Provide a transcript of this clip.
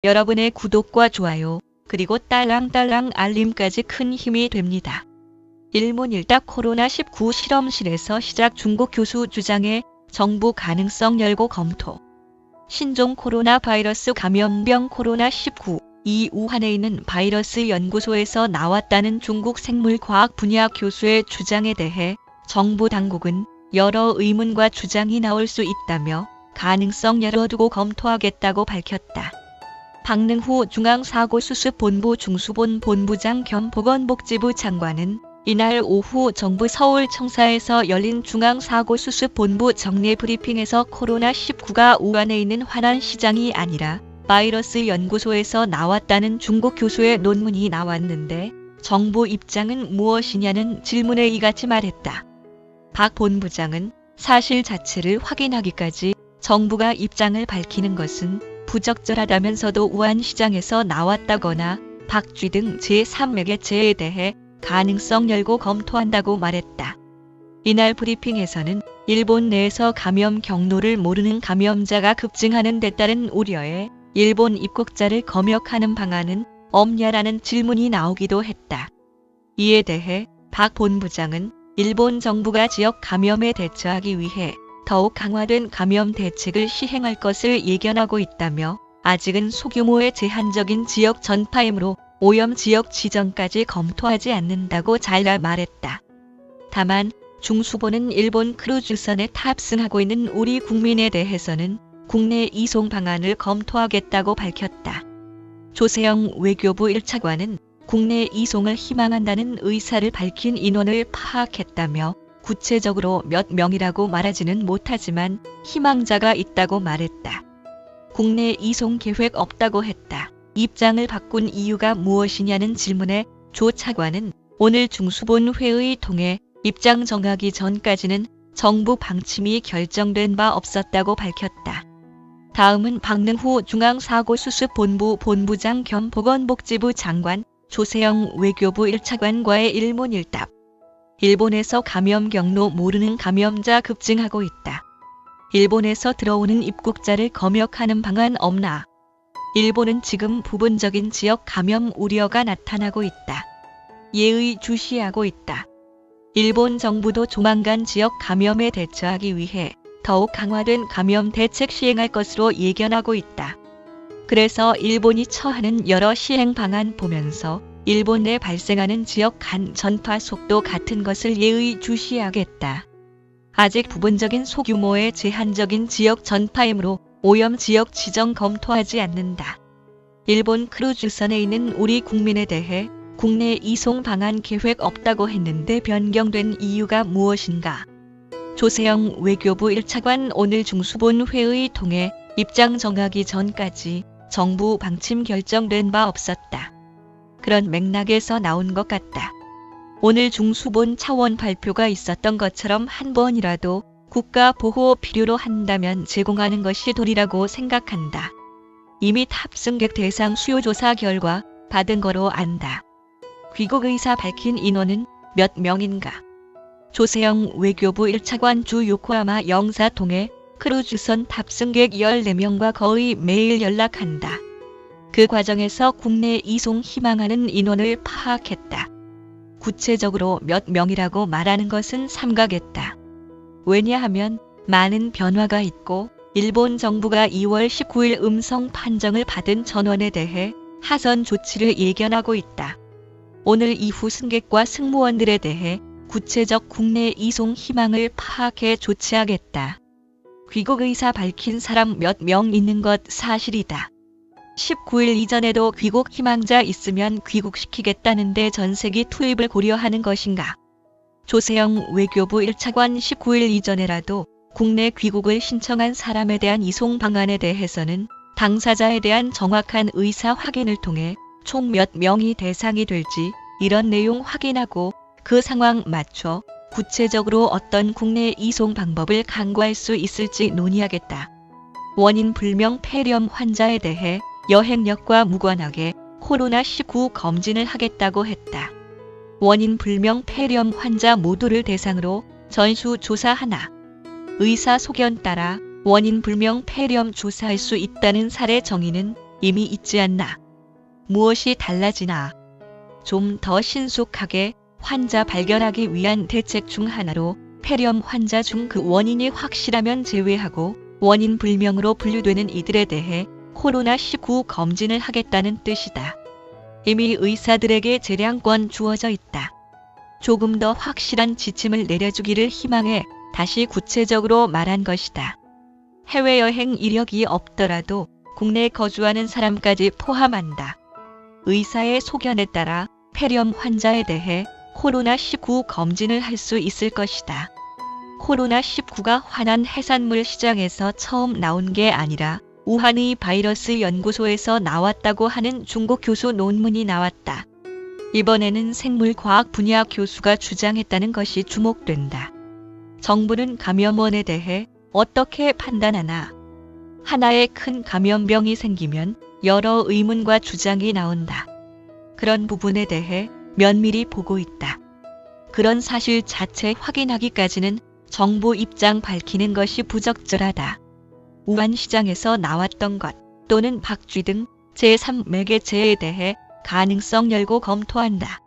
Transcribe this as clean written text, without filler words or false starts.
여러분의 구독과 좋아요, 그리고 딸랑딸랑 알림까지 큰 힘이 됩니다. 일문일답 코로나19 실험실에서 시작 중국 교수 주장에 정부 가능성 열고 검토. 신종 코로나 바이러스 감염병 코로나19 이 우한에 있는 바이러스 연구소에서 나왔다는 중국 생물과학 분야 교수의 주장에 대해 정부 당국은 여러 의문과 주장이 나올 수 있다며 가능성 열어두고 검토하겠다고 밝혔다. 박능후 중앙사고수습본부 중수본 본부장 겸 보건복지부 장관은 이날 오후 정부 서울청사에서 열린 중앙사고수습본부 정례 브리핑에서 코로나19가 우한에 있는 화난시장이 아니라 바이러스 연구소에서 나왔다는 중국 교수의 논문이 나왔는데 정부 입장은 무엇이냐는 질문에 이같이 말했다. 박 본부장은 사실 자체를 확인하기까지 정부가 입장을 밝히는 것은 부적절하다면서도 우한시장에서 나왔다거나 박쥐 등 제3매개체에 대해 가능성 열고 검토한다고 말했다. 이날 브리핑에서는 일본 내에서 감염 경로를 모르는 감염자가 급증하는 데 따른 우려에 일본 입국자를 검역하는 방안은 없냐라는 질문이 나오기도 했다. 이에 대해 박 본부장은 일본 정부가 지역 감염에 대처하기 위해 더욱 강화된 감염 대책을 시행할 것을 예견하고 있다며 아직은 소규모의 제한적인 지역 전파이므로 오염 지역 지정까지 검토하지 않는다고 잘라 말했다. 다만 중수본은 일본 크루즈선에 탑승하고 있는 우리 국민에 대해서는 국내 이송 방안을 검토하겠다고 밝혔다. 조세영 외교부 1차관은 국내 이송을 희망한다는 의사를 밝힌 인원을 파악했다며 구체적으로 몇 명이라고 말하지는 못하지만 희망자가 있다고 말했다. 국내 이송 계획 없다고 했다. 입장을 바꾼 이유가 무엇이냐는 질문에 조 차관은 오늘 중수본 회의 통해 입장 정하기 전까지는 정부 방침이 결정된 바 없었다고 밝혔다. 다음은 박능후 중앙사고수습본부 본부장 겸 보건복지부 장관 조세영 외교부 1차관과의 일문일답. 일본에서 감염 경로 모르는 감염자 급증하고 있다. 일본에서 들어오는 입국자를 검역하는 방안 없나? 일본은 지금 부분적인 지역 감염 우려가 나타나고 있다. 예의주시하고 있다. 일본 정부도 조만간 지역 감염에 대처하기 위해 더욱 강화된 감염 대책 시행할 것으로 예견하고 있다. 그래서 일본이 처하는 여러 시행 방안 보면서 일본 내 발생하는 지역 간 전파 속도 같은 것을 예의주시하겠다. 아직 부분적인 소규모의 제한적인 지역 전파이므로 오염 지역 지정 검토하지 않는다. 일본 크루즈선에 있는 우리 국민에 대해 국내 이송 방안 계획 없다고 했는데 변경된 이유가 무엇인가? 조세영 외교부 1차관 오늘 중수본 회의 통해 입장 정하기 전까지 정부 방침 결정된 바 없었다. 그런 맥락에서 나온 것 같다. 오늘 중수본 차원 발표가 있었던 것처럼 한 번이라도 국가 보호 필요로 한다면 제공하는 것이 도리라고 생각한다. 이미 탑승객 대상 수요조사 결과 받은 거로 안다. 귀국 의사 밝힌 인원은 몇 명인가? 조세영 외교부 1차관 주 요코하마 영사 통해 크루즈선 탑승객 14명과 거의 매일 연락한다. 그 과정에서 국내 이송 희망하는 인원을 파악했다. 구체적으로 몇 명이라고 말하는 것은 삼가겠다. 왜냐하면 많은 변화가 있고 일본 정부가 2월 19일 음성 판정을 받은 전원에 대해 하선 조치를 예견하고 있다. 오늘 이후 승객과 승무원들에 대해 구체적 국내 이송 희망을 파악해 조치하겠다. 귀국 의사 밝힌 사람 몇 명 있는 것 사실이다. 19일 이전에도 귀국 희망자 있으면 귀국시키겠다는데 전세기 투입을 고려하는 것인가? 조세영 외교부 1차관 19일 이전에라도 국내 귀국을 신청한 사람에 대한 이송 방안에 대해서는 당사자에 대한 정확한 의사 확인을 통해 총 몇 명이 대상이 될지 이런 내용 확인하고 그 상황 맞춰 구체적으로 어떤 국내 이송 방법을 강구할 수 있을지 논의하겠다. 원인 불명 폐렴 환자에 대해 여행력과 무관하게 코로나19 검진을 하겠다고 했다. 원인 불명 폐렴 환자 모두를 대상으로 전수조사하나. 의사 소견 따라 원인 불명 폐렴 조사할 수 있다는 사례 정의는 이미 있지 않나? 무엇이 달라지나? 좀 더 신속하게 환자 발견하기 위한 대책 중 하나로 폐렴 환자 중 그 원인이 확실하면 제외하고 원인 불명으로 분류되는 이들에 대해 코로나19 검진을 하겠다는 뜻이다. 이미 의사들에게 재량권 주어져 있다. 조금 더 확실한 지침을 내려주기를 희망해 다시 구체적으로 말한 것이다. 해외여행 이력이 없더라도 국내에 거주하는 사람까지 포함한다. 의사의 소견에 따라 폐렴 환자에 대해 코로나19 검진을 할 수 있을 것이다. 코로나19가 화난 해산물 시장에서 처음 나온 게 아니라 우한의 바이러스 연구소에서 나왔다고 하는 중국 교수 논문이 나왔다. 이번에는 생물과학 분야 교수가 주장했다는 것이 주목된다. 정부는 감염원에 대해 어떻게 판단하나? 하나의 큰 감염병이 생기면 여러 의문과 주장이 나온다. 그런 부분에 대해 면밀히 보고 있다. 그런 사실 자체 확인하기까지는 정부 입장 밝히는 것이 부적절하다. 우한 시장에서 나왔던 것 또는 박쥐 등 제3 매개체에 대해 가능성 열고 검토한다.